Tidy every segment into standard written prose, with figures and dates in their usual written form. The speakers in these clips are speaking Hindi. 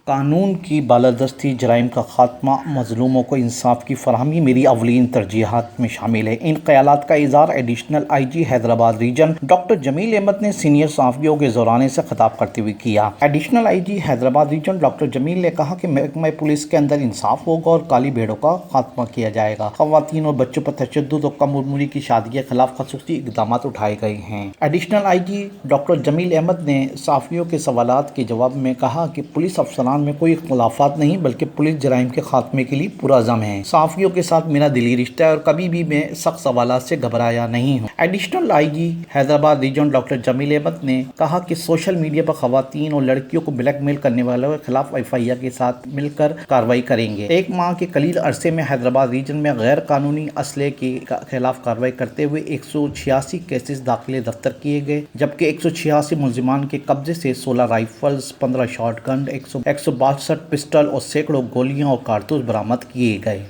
कानून की बालादस्ती, जराइम का खात्मा, मजलूमों को इंसाफ की फरहमी मेरी अवलीन तरजीहात में शामिल है। इन ख्यालात का इज़हार additional IG Hyderabad region doctor Jamil Ahmed ने सीनियर सहाफ़ियों के ज़ौराने से खिताब करते हुए किया। Additional IG Hyderabad region doctor Jamil ने कहा कि महकमा पुलिस के अंदर इंसाफ होगा और काली भेड़ों का खात्मा किया जाएगा। ख़वातीन और बच्चों पर तशद्दुद और कम उम्री की शादी के खिलाफ खसूसी इक़दाम उठाए गए हैं। Additional IG doctor Jamil Ahmed ने सहाफ़ियों के सवालात के जवाब में कहा कि पुलिस अफसरान में कोई इख्तलाफात नहीं, बल्कि पुलिस जराइम के खात्मे के लिए पुरअज़म है। सहाफ़ियों के साथ मेरा दिली रिश्ता है और कभी भी मैं सख्त सवालात से घबराया नहीं हूँ। Additional IG Hyderabad region doctor Jamil Ahmed ने कहा कि सोशल मीडिया पर खवातीन और लड़कियों को ब्लैकमेल करने वालों के खिलाफ FIR के साथ मिलकर कार्रवाई करेंगे। एक माह के कलील अरसे में हैदराबाद रीजन में गैर कानूनी असले के खिलाफ कार्रवाई करते हुए 186 केसेस दाखिले दफ्तर किए गए, जबकि 186 मुलजिमान के कब्जे से 16 राइफल्स, 15 शॉट गन, 162 पिस्टल और सैकड़ों गोलियां और कारतूस बरामद किए गए।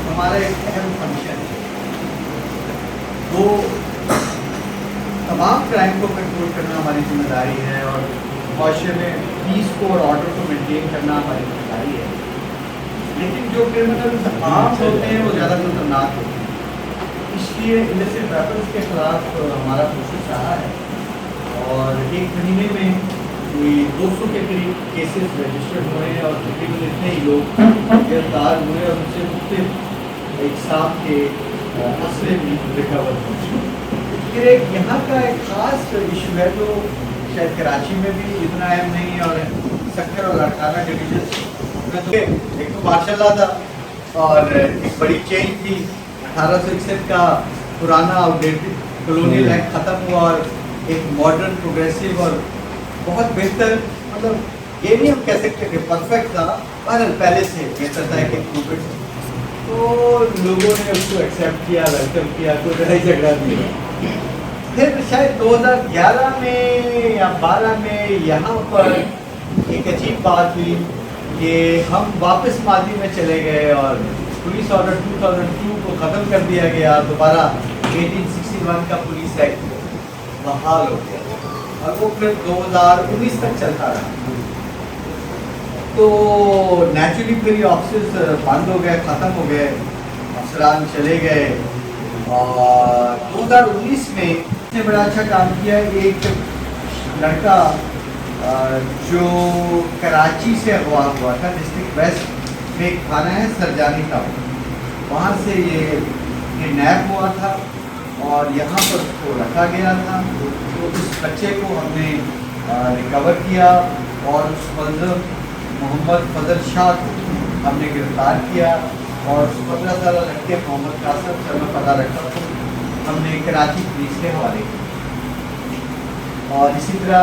हमारा एक अहम फंक्शन है, वो तमाम क्राइम को कंट्रोल करना हमारी जिम्मेदारी है और माशरे में पीस को और ऑर्डर को मेंटेन करना हमारी जिम्मेदारी है। लेकिन जो क्रिमिनल आम होते हैं वो ज़्यादा खतरनाक होते हैं, इसलिए इलिसिट वेपन्स के खिलाफ हमारा कोशिश रहा है और एक महीने में कोई 200 के करीब केसेस रजिस्टर्ड हुए हैं और तकरीबन इतने ही लोग गिरफ्तार हुए और उनसे मुख्तलिफ इक़साम के असले भी रिकवर हुए। फिर एक यहाँ का एक ख़ास इशू है जो शायद कराची में भी इतना अहम नहीं है और सक्कर और लाड़काना डिवीजन में तो एक तो माशाल्लाह था और एक बड़ी चेंज थी। 1861 का पुराना आउटडेटेड कॉलोनियल एक्ट ख़त्म हुआ और एक मॉडर्न प्रोग्रेसिव और बहुत बेहतर, मतलब ये नहीं हम कह सकते कि परफेक्ट था, पर पहले से बेहतर था एक मूवमेंट, तो लोगों ने उसको एक्सेप्ट किया, वेलकम किया, कोई लड़ाई झगड़ा नहीं। फिर शायद 2011 में या 12 में यहाँ पर एक अजीब बात हुई कि हम वापस माजी में चले गए और पुलिस ऑर्डर 2002 को ख़त्म कर दिया गया, दोबारा 1861 का पुलिस एक्ट बहाल हो गया और वो फिर 2019 तक चलता रहा। तो नेचुरली फिर ये ऑफिस बंद हो गए, ख़त्म हो गए, अफसरान चले गए और 2019 में इसने बड़ा अच्छा काम किया। एक लड़का जो कराची से अगवा हुआ था, डिस्ट्रिक्ट वेस्ट में एक थाना है सरजानी का, वहाँ से ये नैब हुआ था और यहाँ पर उसको रखा गया था। तो उस बच्चे को हमने रिकवर किया और उस मोहम्मद फजल शाह को हमने गिरफ्तार किया और 15 साल लड़के मोहम्मद कासम से हमें पता रखा तो हमने कराची पुलिस के हवाले किया। और इसी तरह